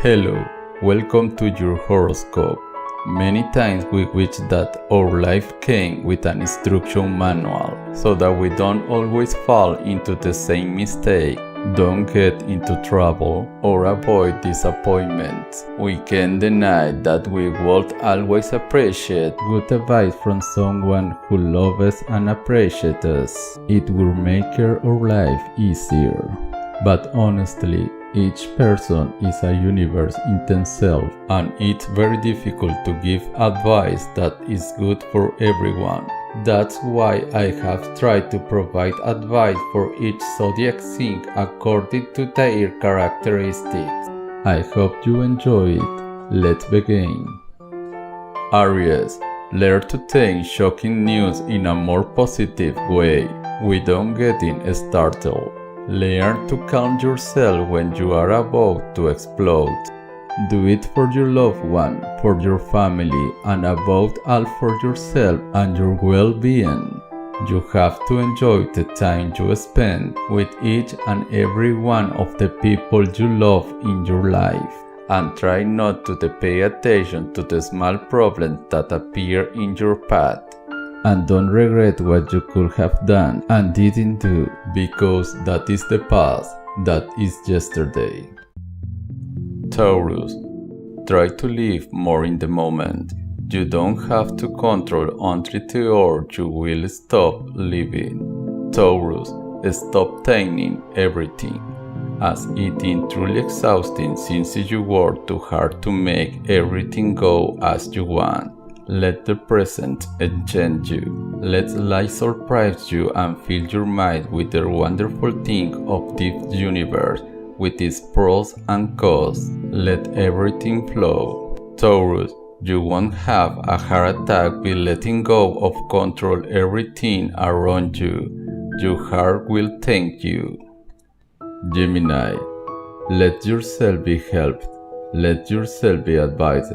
Hello, welcome to your horoscope. Many times we wish that our life came with an instruction manual so that we don't always fall into the same mistake, don't get into trouble, or avoid disappointment. We can't deny that we would always appreciate good advice from someone who loves us and appreciates us. It will make our life easier. But honestly, each person is a universe in themselves, and it's very difficult to give advice that is good for everyone. That's why I have tried to provide advice for each zodiac sign according to their characteristics. I hope you enjoy it. Let's begin. Aries, learn to take shocking news in a more positive way, without getting startled. Learn to calm yourself when you are about to explode. Do it for your loved one, for your family, and above all for yourself and your well-being. You have to enjoy the time you spend with each and every one of the people you love in your life, and try not to pay attention to the small problems that appear in your path. And don't regret what you could have done and didn't do, because that is the past, that is yesterday. Taurus, try to live more in the moment. You don't have to control until or you will stop living. Taurus, stop taking everything, as it is truly exhausting since you work too hard to make everything go as you want. Let the present enchant you. Let life surprise you and fill your mind with the wonderful thing of this universe, with its pros and cons. Let everything flow. Taurus, you won't have a heart attack by letting go of control everything around you. Your heart will thank you. Gemini, let yourself be helped. Let yourself be advised.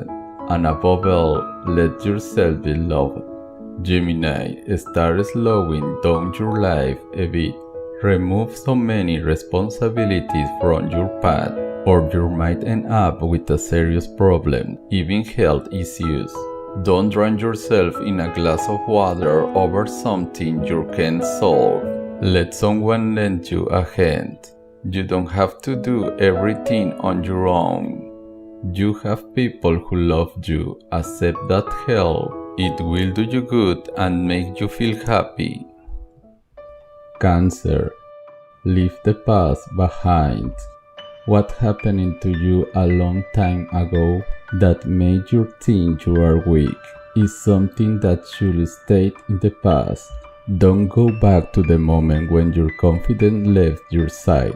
And above all, let yourself be loved. Gemini, start slowing down your life a bit. Remove so many responsibilities from your path, or you might end up with a serious problem, even health issues. Don't drown yourself in a glass of water over something you can't solve. Let someone lend you a hand. You don't have to do everything on your own. You have people who love you. Accept that help. It will do you good and make you feel happy. Cancer, leave the past behind. What happened to you a long time ago that made you think you are weak is something that should stay in the past. Don't go back to the moment when your confidence left your side.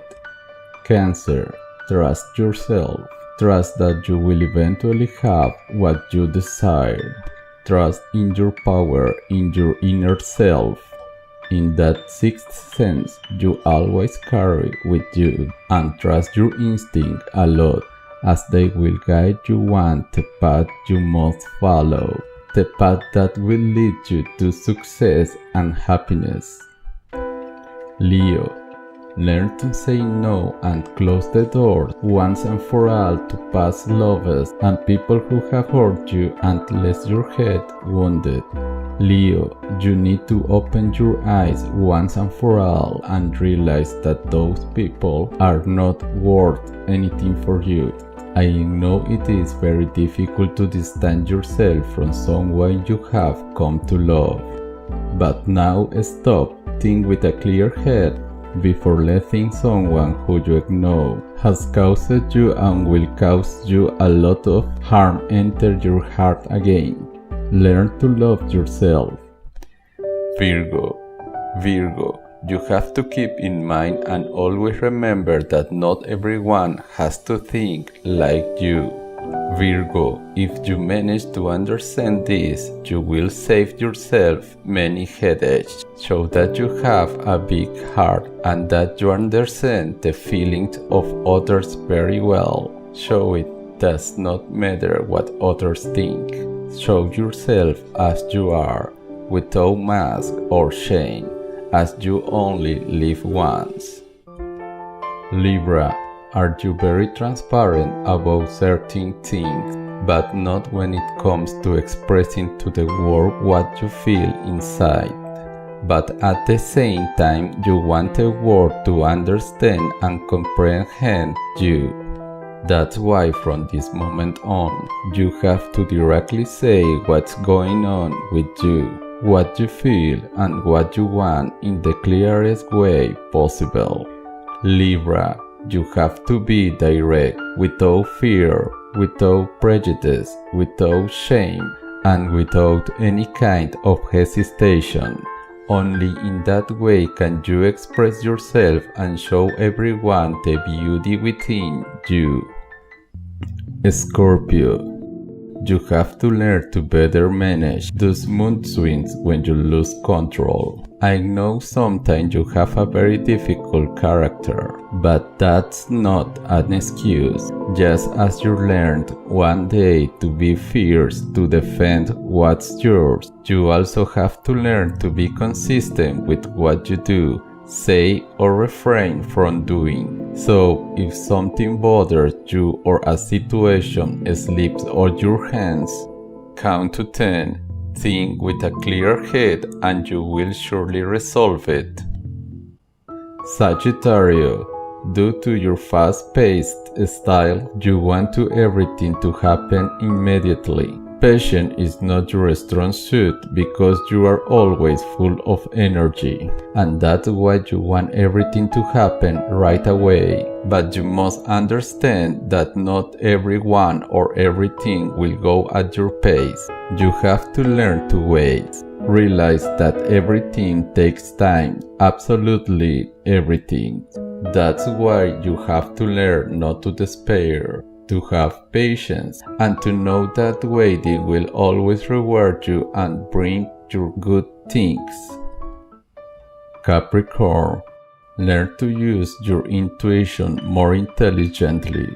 Cancer, trust yourself. Trust that you will eventually have what you desire. Trust in your power, in your inner self, in that sixth sense you always carry with you, and trust your instinct a lot, as they will guide you on the path you must follow, the path that will lead you to success and happiness. Leo, learn to say no and close the door once and for all to past lovers and people who have hurt you and left your head wounded. Leo, you need to open your eyes once and for all and realize that those people are not worth anything for you. I know it is very difficult to distance yourself from someone you have come to love. But now stop, think with a clear head before letting someone who you ignore has caused you and will cause you a lot of harm enter your heart again. Learn to love yourself. Virgo, you have to keep in mind and always remember that not everyone has to think like you. Virgo, if you manage to understand this, you will save yourself many headaches. Show that you have a big heart and that you understand the feelings of others very well. Show it does not matter what others think. Show yourself as you are, without mask or shame, as you only live once. Libra, Are you very transparent about certain things, but not when it comes to expressing to the world what you feel inside? But at the same time, you want the world to understand and comprehend you. That's why from this moment on, you have to directly say what's going on with you, what you feel and what you want in the clearest way possible. Libra, you have to be direct, without fear, without prejudice, without shame, and without any kind of hesitation. Only in that way can you express yourself and show everyone the beauty within you. Scorpio, you have to learn to better manage those mood swings when you lose control. I know sometimes you have a very difficult character, but that's not an excuse. Just as you learned one day to be fierce to defend what's yours, you also have to learn to be consistent with what you do, say or refrain from doing. So if something bothers you or a situation slips out your hands, count to 10, think with a clear head and you will surely resolve it. Sagittarius, due to your fast-paced style, you want everything to happen immediately. Patience is not your strong suit because you are always full of energy, and that's why you want everything to happen right away. But you must understand that not everyone or everything will go at your pace. You have to learn to wait. Realize that everything takes time, absolutely everything. That's why you have to learn not to despair, to have patience, and to know that waiting will always reward you and bring you good things. Capricorn, learn to use your intuition more intelligently.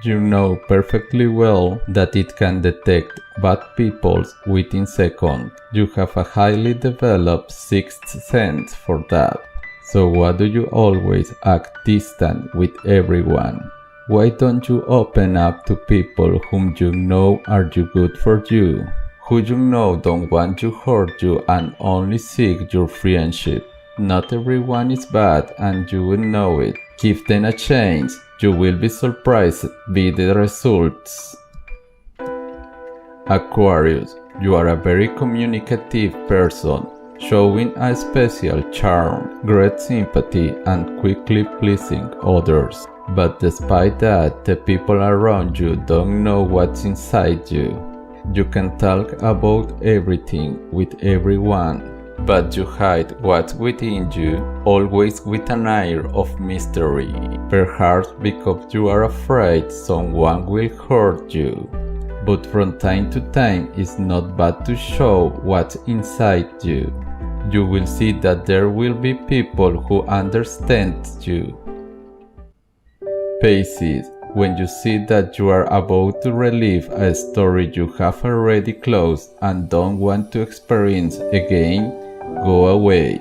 You know perfectly well that it can detect bad people within seconds. You have a highly developed sixth sense for that. So why do you always act distant with everyone? Why don't you open up to people whom you know are good for you, who you know don't want to hurt you and only seek your friendship? Not everyone is bad and you will know it. Give them a chance, you will be surprised by the results. Aquarius, you are a very communicative person, showing a special charm, great sympathy and quickly pleasing others. But despite that, the people around you don't know what's inside you. You can talk about everything with everyone, but you hide what's within you, always with an air of mystery. Perhaps because you are afraid someone will hurt you. But from time to time, it's not bad to show what's inside you. You will see that there will be people who understand you. Pisces, when you see that you are about to relive a story you have already closed and don't want to experience again, go away.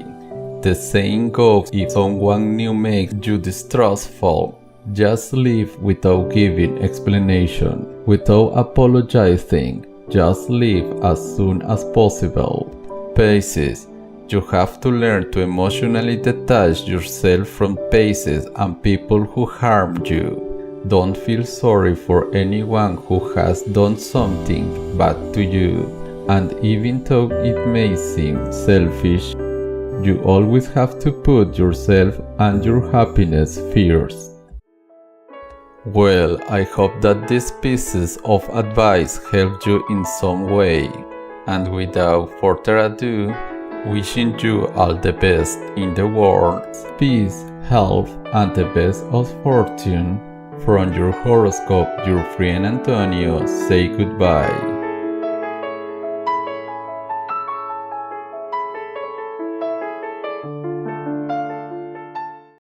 The saying goes, if someone new makes you distrustful, just leave without giving explanation, without apologizing, just leave as soon as possible. Pisces, you have to learn to emotionally detach yourself from places and people who harmed you. Don't feel sorry for anyone who has done something bad to you, and even though it may seem selfish, you always have to put yourself and your happiness first. Well, I hope that these pieces of advice helped you in some way, and without further ado, wishing you all the best in the world, peace, health, and the best of fortune. From your horoscope, your friend Antonio, say goodbye.